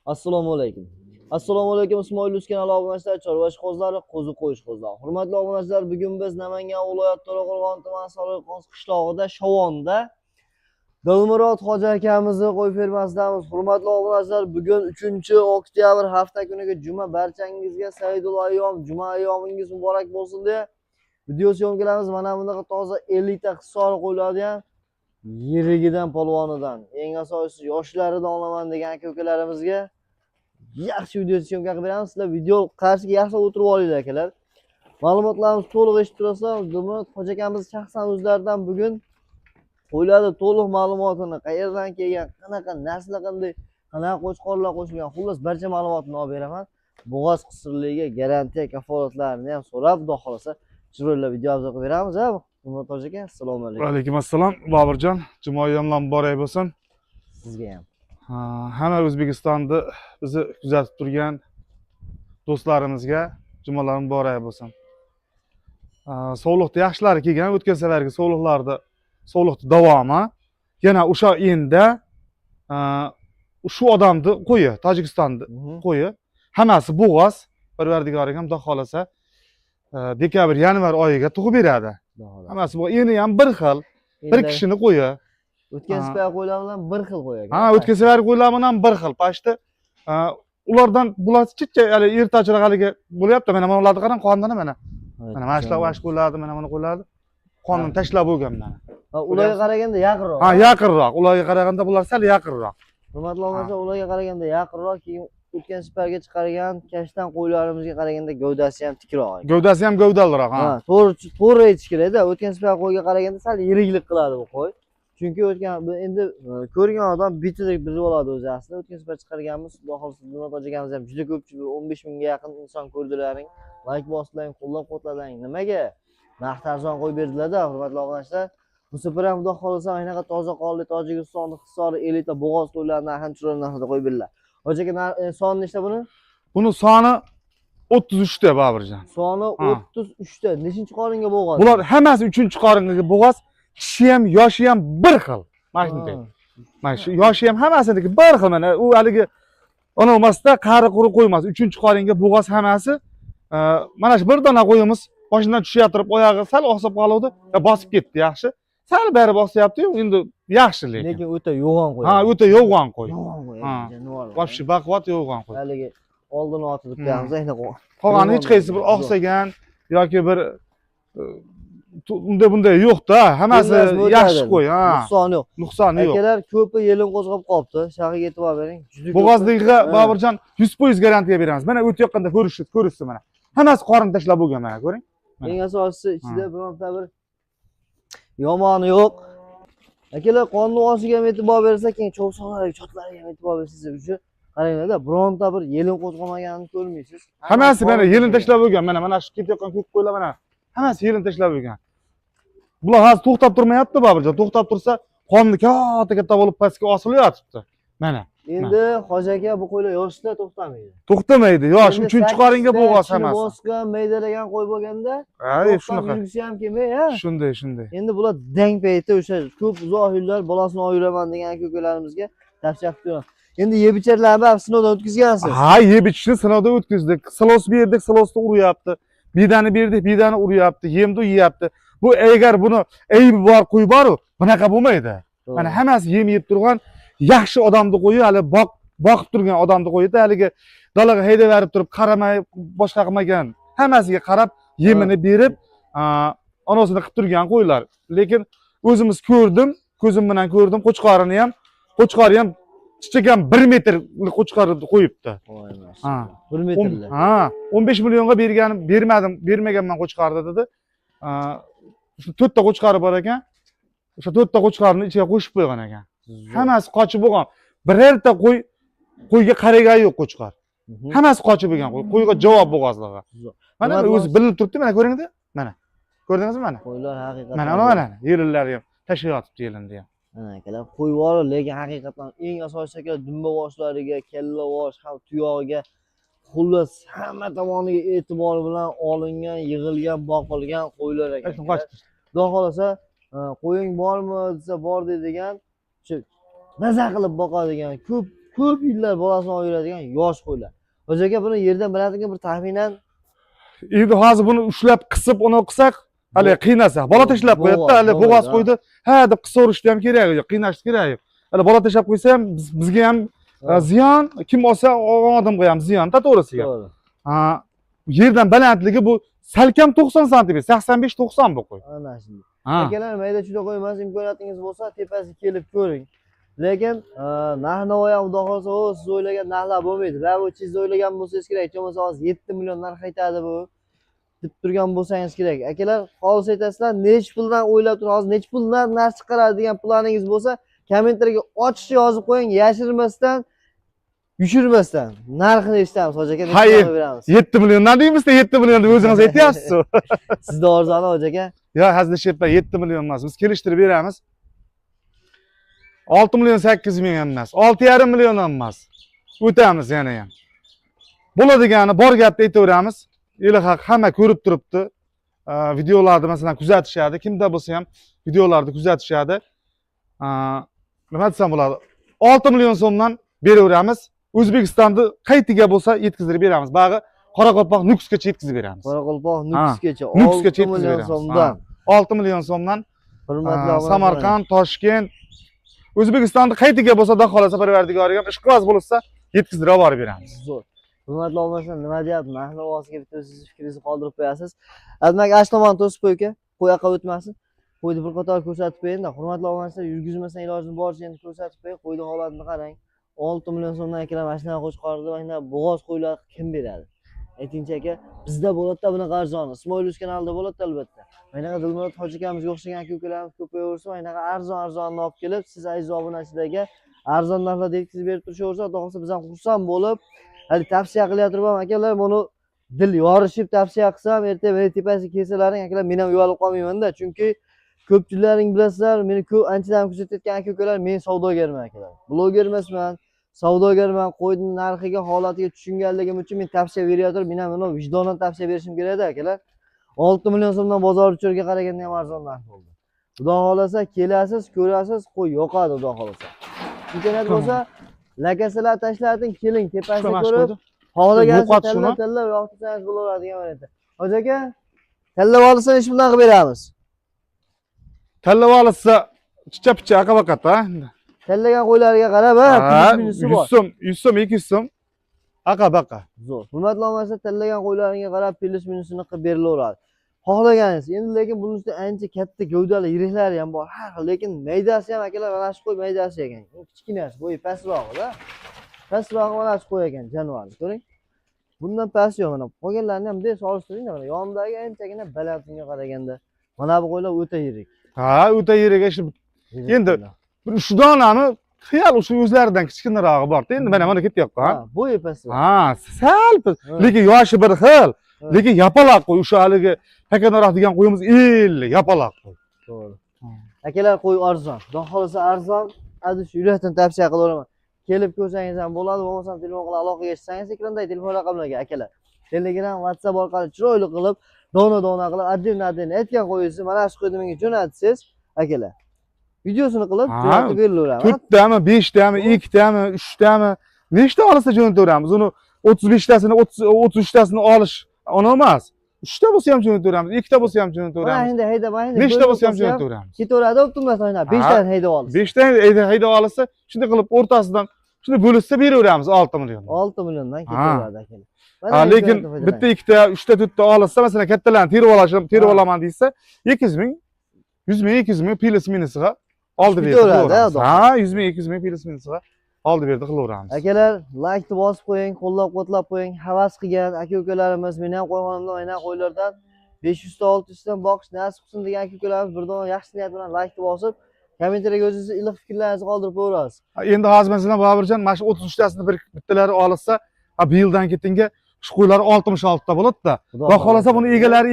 Assalomu alaykum. Assalomu alaykum Ismoil Uz kanali obunachilar, chorvachi qo'zlari, qo'zi qo'yish qo'zlari. Hurmatli obunachilar, bugun biz Namangan viloyati To'raqo'rg'on tumani Sariqo'z qishlog'ida Shovonda Dilmurod hoji akamizni qo'y fermasidamiz. Hurmatli obunachilar, bugun 3-oktyabr hafta kuniga juma, barchangizga Saidul ayyom, juma ayyomingiz muborak bo'lsin deya video syomkalarimiz mana bunaqa toza 50 ta qissori qo'yiladigan yirigidan polvonidan, eng asosiysi yoshlaridan olaman degan aka-ukalarimizga yaxshi video syomka qilib beramiz. Sizlar video qarshiga yaxshi o'tirib olinglar akalar. Ma'lumotlarimiz to'liq eshitib turasizlar. Dilmurod hoji akamiz shaxsan o'zlaridan bugun qo'ylarda to'liq ma'lumotini, qayerdan kelgan, qanaqa nasli qanday, qanaqa qo'chqorlar qo'shilgan, xullas barcha ma'lumotni olib beraman. Bo'g'oz qisirligiga garantiya kafolatlarini ham so'rab, xudo xolasa chiroyli video obzor qilib beramiz. Dilmurod hoji aka, assalomu alaykum. Va alaykum assalom, Boburjon. Jumoyamlar muborak bo'lsin. Sizga ham. Hamma O'zbekistonda bizni kuzatib turgan do'stlarimizga jumalar muborak bo'lsin. Sog'liqda yaxshilari kelgan, o'tgan safargi sog'liqda davomi. Yana o'sha endi shu odamni qo'yi, Tojikistonda qo'yi. Hammasi bo'g'oz. Parvardigoring ham xudo xolasa dekabr, yanvar oyiga tug'ib beradi. Hammasi bu eni ham bir xil, bir kishini qo'yi. O'tgan safar qo'ylar bilan bir xil qo'y ekan. O'tgan safar qo'ylar bilan bir xil. Pashti ulardan bular chicha, ya'ni ertachirag'aliga bo'lyapti. Mana ularni qarang, qondan mana. Mana mashlar vash qo'ylardi, mana buni qo'ylardi. Qonni tashlab bo'lgan mana. Ularga qaraganda yaqinroq. Yaqinroq. Ularga qaraganda bular sal yaqinroq. Hurmatli obunachilar, ularga qaraganda yaqinroq, keyin o'tgan safarga chiqargan kashtan qo'ylarimizga qaraganda gavdasi ham tikroq. Gavdasi ham gavdaliroq, to'g'ri aytish kerak-da. O'tgan safar qo'yga qaraganda sal yiriklik qiladi bu qo'y. Chunki o'tgan endi ko'rgan odam bitidek bilib oladi o'zi aslida. O'tgan safar chiqarganmiz, xudo xolasa Dilmurod hoji akamiz ham juda ko'pchilik 15 mingga yaqin inson ko'rdilaring, like bosdilaring, qo'llab-quvvatlading. Nimaga? Narx arzon qo'yib berdilar-da, hurmatli obunachilar. Bu safar ham xudo xolasa aynaqa toza qonli Tojikistonning hisori 50 ta bo'g'oz qo'ylarni narxini chiroyli narxda qo'yib berdilar. Hoji aka, soni nechta buni? Buni soni 33 ta Boburjon. Soni 33 ta. Nechinchi qoringa bo'g'oz? Bular hammasi 3-qoringa bo'g'oz. Kishi ham, yoshi ham bir xil. Mana shunday. Mana shu yoshi ham hammasiniki bir xil. Mana u haligi ona emasda qari quri qo'ymas. 3-qoringa bo'g'oz hammasi. Mana shu bir dona qo'yimiz boshidan tushayotib oyog'i sal oqsab qoldi, bosib ketdi, yaxshi. Sal bari bosyapti-yu, endi yaxshi lekin o'ta yo'g'on qo'y. O'ta yo'g'on qo'y. Yo'g'on qo'y. Vobshe baquvvat yo'g'on qo'y. Haligi oldini otib qo'yamiz, endi qolgani hech qaysi bir oqsagan yoki bir bunday yo'q-da, hammasi yaxshi qo'y, nuqsoni yo'q. Nuqsoni yo'q. Akalar ko'pi yelin qo'zg'ab qolibdi. Shag'iga e'tibor bering. Bo'g'ozligiga Boburjon 100% garantiya beramiz. Mana o'tayotganda ko'rishsiz mana. Hammasi qorin tashlab bo'lgan mana, ko'ring. Eng asosiysi ichida bironta bir yomoni yo'q. Akalar, qonni oshiga ham e'tibor bersa, keyin cho'vsonlarga, chotlariga ham e'tibor bersangiz uchun qaranglar-da, bironta bir yelin qo'zg'amaganini ko'rmaysiz. Hammasi mana yelin tashlab bo'lgan. Mana shu ketayotgan ko'k qo'ylar mana. Hammasi yelin tashlab bo'lgan. Bular hozir to'xtab turmayapti Boburjon. To'xtab tursa, qonni katta bo'lib pastga osilyapti. Mana. Endi hoji aka, bu qo'ylar yoshlar to'xtamaydi. To'xtamaydi. Yosh 3-qoringa bo'g'oz hammasi. Bosgan, maydalagan qo'y bo'lganda, shunaqa. yurgisi ham kelmay, Shunday. Endi bular dang payti o'sha ko'p uzoq yillar bolasini oyiraman degan aka-ukalarimizga tavsiya qilib beraman. Endi yeb-ichirlarni ham sinovdan o'tkazgansiz. Yeb-ichishni sinovdan o'tkazdik. Silos berdik, silosda uryapti. Bidani berdik, bidani uryapti. Yemni yeyapti. Bu agar buni aybi bor qo'y bor-ku, bunaqa bo'lmaydi. Mana hammasi yem yeb turgan yaxshi odamni qo'yi, hali boqib turgan odamni qo'yida, haligi dalaga haydab berib turib, qaramay, boshqa qilmagan. Hammasiga qarab, yemini berib, onasini qilib turgan qo'ylar. Lekin o'zimiz ko'rdim, ko'zim bilan ko'rdim, qo'chqorini ham chichagan 1 metr qo'chqorni qo'yibdi. 1 metrli. 15 millionga bermaganman qo'chqorni dedi. Shu 4 ta qo'chqori bor ekan. O'sha 4 ta qo'chqorni ichiga qo'shib qo'ygan ekan. Hammasi qochib bo'lgan. Birorta qo'yga qaragan yo'q qo'chqor. Hammasi qochib bo'lgan qo'y. Qo'yga javob bo'g'ozligi. Mana o'zi bilinib turibdi, mana ko'ringda. Mana. Ko'rdingizmi mana? Qo'ylar haqiqatan. Mana. Yelinlari ham tashlayotibdi yelinni ham. Mana akalar, qo'y bor, lekin haqiqatan eng asosiy akalar dumba boshlariga, kalla bosh, tuyog'iga xullas hamma tomoniga e'tibor bilan olingan, yig'ilgan, boqilgan qo'ylar ekan. Xudo xolasa, qo'ying bormi desa bor deydigan, shu maza qilib boqadigan ko'p ko'p yillar bolasini olib yuradigan yosh qo'ylar. Hoji aka buni yerdan biladiki bir taxminan Endi hozir buni ushlab qisib uni qilsak, hali qiynasak, bola tashlab qo'yadi-da, hali bo'g'oz qo'ydi. Ha deb qisaverishni ham keragi yo'q, qiynashni keragi yo'q. Hali bola tashlab qo'ysa ham bizga ham ziyon, kim olsa olgan odamga ham ziyon-da to'g'risiga. to'g'ri. Ha, yerdan balandligi bu salkam 90 sm, 85-90 bu qo'y. Ana shunday. Ha. Akalar mayda juda qo'ymas, imkoniyatingiz bo'lsa tepasiga kelib ko'ring. Lekin narx-navo ham xudo xohlasa, siz o'ylagan narxlar bo'lmaydi. Va bu siz o'ylagan bo'lsangiz kerak, hech bo'lmasa hozir 7 million narx aytadi bu deb turgan bo'lsangiz kerak. Akalar, xolis aytasizlar, nech puldan o'ylab turib, hozir nech puldan narx chiqaradi degan planingiz bo'lsa, kommentariyga ochiqcha yozib qo'ying, yashirmasdan, yushirmasdan. Narxini eshitamiz, hoji aka, nechta beramiz. 7 milliondan deymiz-da, 7 million deb o'zingiz aytyapsiz. Sizda arzoni hoji aka? Yo, hazillashyapman, 7 million emas. Biz kelishtirib beramiz. 6 million 800 ming ham emas, 6,5 million ham emas. O'tamiz yana ham. Bo'ladigani bor gapni aytaveramiz. Eli haq hamma ko'rib turibdi. Videolarni masalan kuzatishadi, kimda bo'lsa ham videolarni kuzatishadi. Nima desam bo'ladi? 6 million so'mdan beraveramiz. O'zbekistonda qaytiga bo'lsa yetkazib beramiz. Bag'i Qoraqalpoq Nukusgacha yetkazib beramiz. Qoraqalpoq Nukusgacha 6 million million so'mdan. 6 million so'mdan Hurmatli obunachilar. Samarqand, Toshkent, O'zbekistonda qaytiga bo'lsa, xudo xolasa Parvardigoriga ishqiboz bo'lsa, yetkazib olib beramiz. Zo'r. Hurmatli obunachilar, nima deyapti? Narx-navosiga bitta siz fikringizni qoldirib qo'yasiz. Demak, ash tomon to'sib qo'y aka, qo'y yoqqa o'tmasin. Qo'yni bir qator ko'rsatib qo'ying-da. Hurmatli obunachilar, yurgizmasdan ilojini boricha endi ko'rsatib qo'ying. Qo'yning holatini qarang. 6 million so'mdan akalar mashina qo'yib chiqardi, mana bo'g'oz qo'ylar kim beradi? Aytingchi aka, bizda bo'ladi-da bunaqa arzoni. Ismoil kanalida bo'ladi albatta. Mana Dilmurod hoji akamizga o'xshagan aka-ukalarimiz ko'payaversa, mana arzon-arzonni olib kelib, siz aziz obunachilarga arzon narxlarda yetkazib berib turishaversa, xudo xohlasa biz ham xursand bo'lib, hali tavsiya qilyaptirib ham akalar, buni dil yorishib tavsiya qilsam, ertaga meni tepasiga kelsalaring, akalar, men ham uyalib qolmayman-da, chunki ko'pchilaring bilasizlar, meni anchadan kuzatayotgan aka-ukalar, men savdogarman akalar. Bloger emasman. Savdogarman, qo'yning narxiga, holatiga tushunganligim uchun men tavsiya berayotir, men ham buni vijdonan tavsiya berishim kerak-da akalar. 6 million so'mdan bozor uchurga qaraganda ham arzon narx bo'ldi. Xudo xolasa kelasiz, ko'rasiz, qo'y yoqadi xudo xolasa. Imkoniyat bo'lsa, lakasalar tashlating, keling tepasiga ko'rib, xohlagansiz tanlab yoqtirsangiz bo'laveradigan variant. Hoji aka, tanlab olsa ish bilan qilib beramiz. Tanlab olsa, chicha-picha aqabaqata. Tanlagan qo'ylariga qarab, minisi bor. 100 so'm, 100 so'm, 200 so'm. Aqa-baqa. Zo'r. Hurmatli obunachilar, tanlagan qo'ylaringga qarab plyus minusini qilib berilaveradi. Xohlaganingiz. Endi lekin buning ustida ancha katta gavdali yiriklari ham bor. Har xil, lekin maydasi ham akalar mana shu qo'y maydasi ekan. Kichkinasi, bo'yi pastrog'i-da. Pastrog'i mana shu qo'y ekan, jonivorni. Ko'ring. Bundan past yo'q mana. Qolganlarni ham bunday solishtiring-da mana. Yonidagi anchagina balandligiga qaraganda. Mana bu qo'ylar o'ta yirik. Ha, o'ta yirik. Endi shu donani xiyol shu o'zlaridan kichkinarog'i bor-da. Endi mana ketyapti, ha. Bo'yi pastroq. Ha, sal lekin yoshi bir xil. Lekin yapaloq qo'y, o'sha haligi pakanaroq degan qo'yimiz 50 yapaloq qo'y. To'g'ri. Akalar, qo'y arzon. Xudo xolasa arzon, aziz yurakdan tavsiya qilaman. Kelib ko'rsangiz ham bo'ladi, bo'lmasa telefon qilib aloqaga chiqsangiz, ekrandagi telefon raqamlarga akalar. Telegram, WhatsApp orqali chiroyli qilib, dona-dona qilib, adin aytgan qo'yingizni mana shu qo'yni menga jo'natsangiz, akalar. Videosini qilib jo'natib berilaveradi. 4 tami, 5 tami, 2 tami, 3 tami, nechta olsa jo'nataveramiz. Uni 35 tasini, 33 tasini olish ona emas. 3 ta bo'lsa ham jo'nataveramiz, 2 ta bo'lsa ham jo'nataveramiz. Mana endi hayda, mana endi. Nechta bo'lsa ham jo'nataveramiz. Ketaveradi, o'ttirmasdan o'ynab, 5 tani hayda olasiz. 5 tani hayda olsa, shunday qilib o'rtasidan shuni bo'lsa beraveramiz 6 million. 6 milliondan ketaveradi akalar. Lekin bitta, ikkita, 3 ta, 4 ta olsa, masalan, kattalarni terib olaman deysa, 200 ming, 100 ming, 200 ming plyus minusiga oldi berdi. Ha, 100 ming, 200 ming plyus minusiga oldi berdi qilaveramiz. Akalar, like-ni bosib qo'ying, qo'llab-quvvatlab qo'ying. Havas qilgan aka-ukalarimiz, men ham qo'yxonamdan aynan qo'ylardan 500 ta 600 dan boqish nasib qilsin degan aka-ukalarimiz bir dona yaxshi niyat bilan like-ni bosib, kommentariyaga o'zingizni iliq fikrlaringizni qoldirib qo'yasiz. Endi hozir masalan Boburjon mana shu 33 tasini bittalari olsa, bu yildan ketinga shu qo'ylar 66 ta bo'ladi-da. Va xolasa buni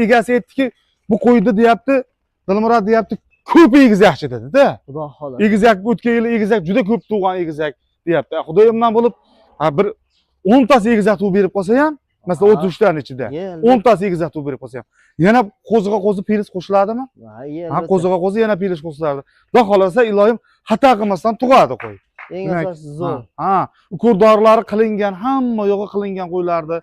egasi aytdiki, bu qo'ydi deyapti, Dilmurod deyapti, ko'p egizakchi dedi-da. Xudo xolasa. Egizak o'tgan yili egizak juda ko'p tug'an egizak deyapti. Xudoyimdan bo'lib, bir 10 tasi egizak tug'ib berib qolsa ham, masalan 33 taning ichida 10 tasi egizak tug'ib berib qolsa ham, yana qo'ziga qo'zi pilish qo'shiladimi? Ha, qo'ziga qo'zi yana pilish qo'shiladi. Xudo xolasa iloyim xato qilmasdan tug'adi qo'y. Eng Demak, asosiysi zo'r. Ha, ukur dorilari qilingan, hamma yo'g'i qilingan qo'ylardi.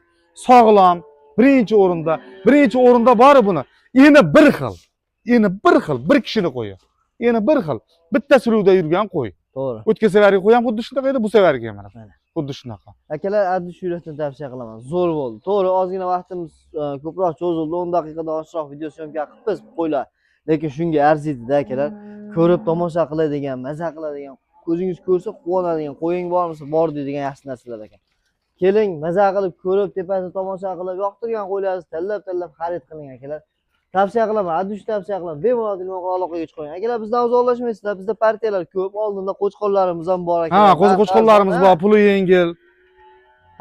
Sog'lom, birinchi o'rinda bor buni. Eni bir xil. Bir kishini qo'yi. Eni bir xil. Bitta suruvda yurgan qo'y. To'g'ri. O'tgan safargi qo'y ham xuddi shunaqa edi, bu safargi ham mana. Xuddi shunaqa. Akalar, Adish yurakdan tavsiya qilaman. Zo'r bo'ldi. To'g'ri, ozgina vaqtimiz ko'proq cho'zildi. 10 daqiqadan oshiqroq video syomka qilibmiz qo'ylar. Lekin shunga arziydi-da akalar. Ko'rib tomosha qiladigan, maza qiladigan, ko'zingiz ko'rsa quvonadigan, qo'ying bormisa bor deydigan yaxshi narsalar ekan. Keling, maza qilib, ko'rib, tepasida tomosha qilib, yoqtirgan qo'ylaringizni tanlab xarid qiling akalar. Tavsiya qilaman, Adish tavsiya qilaman. Bemalol telefon aloqaga chiqing. Akalar, bizdan uzoqlashmaysizlar. Bizda partiyalar ko'p, oldinda qo'chqonlarimiz ham bor akalar. Ha, qo'chqonlarimiz bor, puli yengil.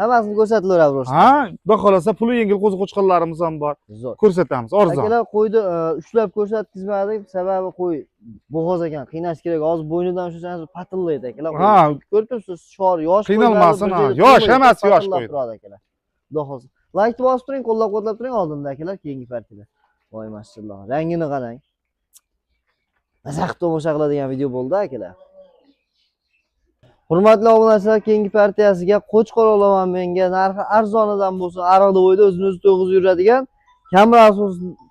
Hammasini ko'rsatilaveradi ro'shta. Ha, xudo xolasa puli yengil qo'chqonlarimiz ham bor. Zo'r. Ko'rsatamiz, arzon. Akalar, qo'yni ushlab ko'rsatkizmadik, sababi qo'y bo'g'oz ekan, qiynash kerak. Hozir bo'ynidan ushlasangiz patillaydi akalar. Ha, ko'rib turibsiz, shor yosh qiynalmasin, ha. Yosh emas, yosh qo'y. akalar. Xudo xolsa. Like bosib turing, qo'llab-quvvatlab turing oldinda akalar, keyingi partiyalar. Voy masalloh. Rangini qarang. Mazaq tomosha qiladigan video bo'ldi akalar. Hurmatli obunachilar, keyingi partiyasiga qo'chqor olaman menga. Narxi arzonidan bo'lsin, Aroqbo'yda o'zini-o'zi to'g'izib yuradigan,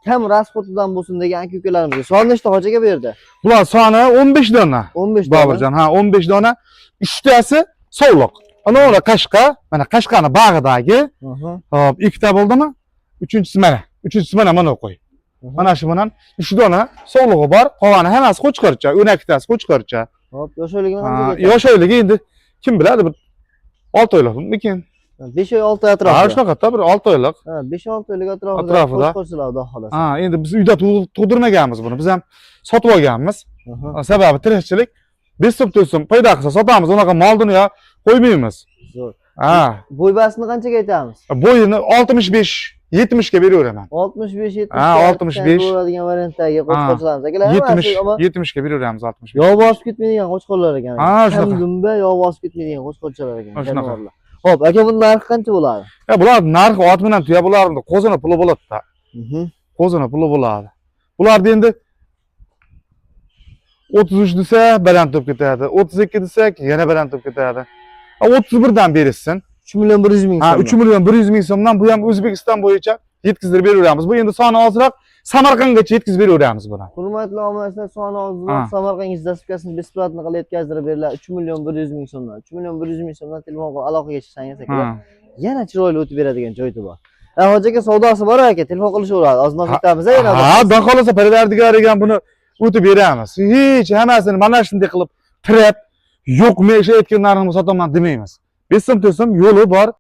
kam rasxotidan bo'lsin degan aka-ukalarimizga. Soni nechta hojaga berdi? Bular soni 15 dona. 15 dona. Boburjon, ha, 15 dona. 3tasi sovliq. Ana ular Qashqa, mana Qashqani bag'idagi. Hop, ikkita bo'ldimi? Uchinchisi mana qo'y. Mana shu bilan 3 dona sovlig'i bor. Qolgani hammasi qo'chqorcha, 12tasi qo'chqorcha. Hop, yosh oyligini qanchaga? Yosh oyligi endi kim biladi, bir 6 oylikmikin. 5 oy 6 oy atrofida. Ha, shunaqa, bir 6 oylik. Ha, 5-6 oylik atrofida. Atrofida. Qo'chqorchilar xudo xolasa. Ha, endi biz uyda tug'dirmaganmiz buni. Biz ham sotib olganmiz. Sababi tirikchilik. 5 so'm 4 so'm paydo qilsa sotamiz, unaqa molni yo qo'ymaymiz. Zo'r. Ha. Bo'ybasini qanchaga aytamiz? Bo'yini 65-70 ga beraveraman. 65-70. Ha, 65. bo'ladigan variantdagi qo'chqorchilarimiz akalar. 70 ga beraveramiz 65. Yog' bosib ketmaydigan qo'chqorlar ekan. Ha, shunaqa. Dumba yog' bosib ketmaydigan qo'chqorchilar ekan. Shunaqa. Hop, aka, buni narxi qancha bo'ladi? Bular narxi ot bilan tuya bo'lardi. Qo'zini puli bo'ladi-da. Qo'zini puli bo'ladi. Bularni endi 33 desa baland turib ketadi. 32 desak yana baland turib ketadi. 31 dan berishsin. 3 million 100 ming so'm. Ha, 3 million 100 ming so'mdan bu ham O'zbekiston bo'yicha yetkazib beraveramiz. Bu endi soni ozroq Samarqandgacha yetkazib beraveramiz buni. Hurmatli obunachilar, soni ozroq Samarqand dastkasini besplatni qilib yetkazdirib beriladi. 3 million 100 ming so'mdan. 3 million 100 ming so'mdan telefon qilib aloqaga chiqsangiz akalar, yana chiroyli o'tib beradigan joyi bor. Hojaga savdosi bor aka, telefon qilishaveradi. Oznoq aytamiz yana. Ha, xudo xolasa parvardigoriga buni o'tib beramiz. Hech hammasini mana shunday qilib tirab, yo'q men o'sha aytgan narximni sotaman demaymiz. 5 so'm 4 so'm yo'li bor.